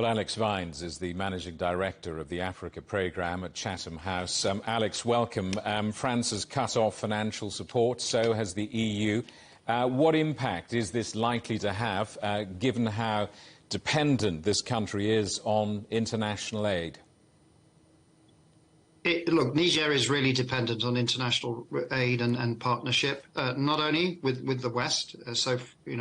Well, Alex Vines is the Managing Director of the Africa Programme at Chatham House. Alex, welcome. France has cut off financial support, so has the EU. What impact is this likely to have, given how dependent this country is on international aid? Look, Niger is really dependent on international aid and partnership, not only with the West,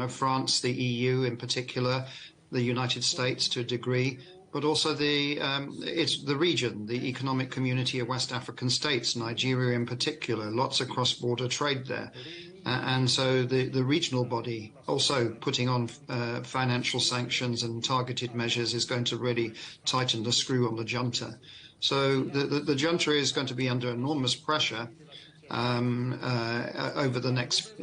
France, the EU in particular, the United States to a degree, but also it's the region, the economic community of West African states, Nigeria in particular, lots of cross-border trade there. And so the regional body also putting on financial sanctions and targeted measures is going to really tighten the screw on the junta. So the junta is going to be under enormous pressure over the next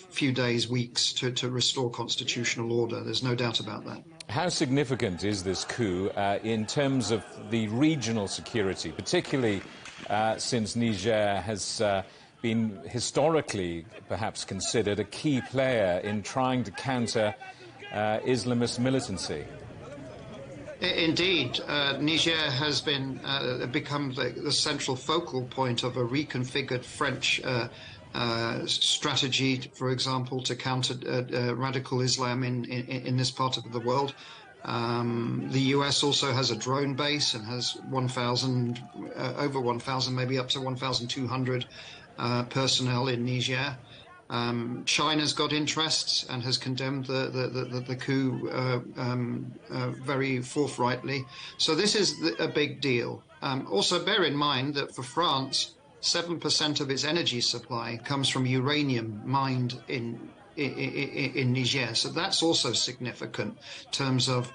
few days, weeks, to restore constitutional order. There's no doubt about that. How significant is this coup in terms of the regional security, particularly since Niger has been historically perhaps considered a key player in trying to counter Islamist militancy? Indeed, Niger has become the central focal point of a reconfigured French strategy, for example, to counter radical Islam in this part of the world. The US also has a drone base and has 1,000, over 1,000, maybe up to 1,200 personnel in Niger. China's got interests and has condemned the coup very forthrightly. So this is a big deal. Also bear in mind that for France, 7% of its energy supply comes from uranium mined in Niger. So that's also significant in terms of,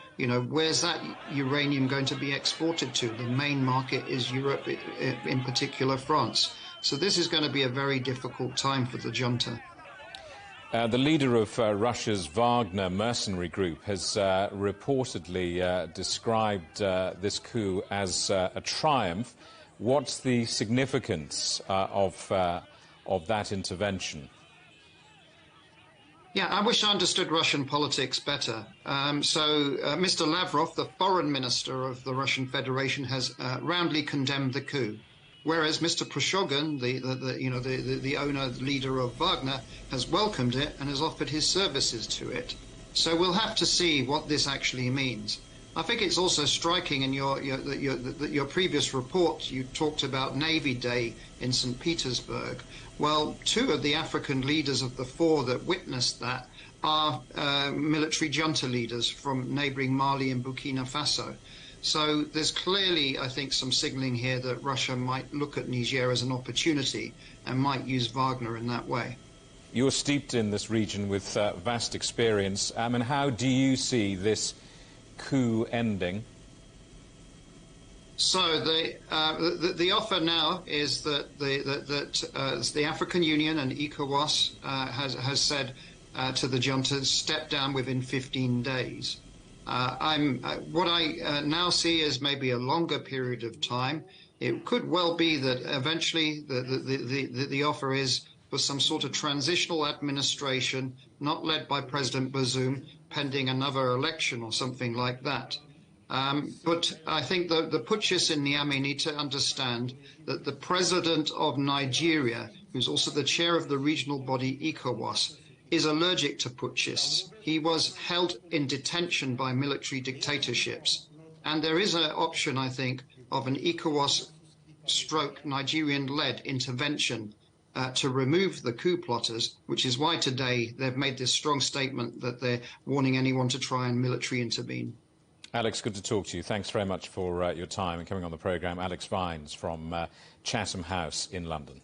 where's that uranium going to be exported to? The main market is Europe, in particular France. So this is going to be a very difficult time for the junta. The leader of Russia's Wagner mercenary group has reportedly described this coup as a triumph. What's the significance of that intervention? Yeah, I wish I understood Russian politics better. Mr. Lavrov, the foreign minister of the Russian Federation, has roundly condemned the coup, whereas Mr. Prigozhin, the owner, leader of Wagner, has welcomed it and has offered his services to it. So we'll have to see what this actually means. I think it's also striking in your previous report, you talked about Navy Day in St. Petersburg. Well, two of the African leaders of the four that witnessed that are military junta leaders from neighboring Mali and Burkina Faso. So there's clearly, I think, some signaling here that Russia might look at Niger as an opportunity and might use Wagner in that way. You're steeped in this region with vast experience. And how do you see this coup ending? So the offer now is that the African Union and ECOWAS has said to the junta, step down within 15 days. What I now see is maybe a longer period of time. It could well be that eventually the offer is for some sort of transitional administration, not led by President Bazoum, pending another election or something like that. But I think the putschists in Niamey need to understand that the president of Nigeria, who's also the chair of the regional body ECOWAS, is allergic to putschists. He was held in detention by military dictatorships. And there is an option, I think, of an ECOWAS-stroke Nigerian-led intervention to remove the coup plotters, which is why today they've made this strong statement that they're warning anyone to try and military intervene. Alex, good to talk to you. Thanks very much for your time and coming on the programme. Alex Vines from Chatham House in London.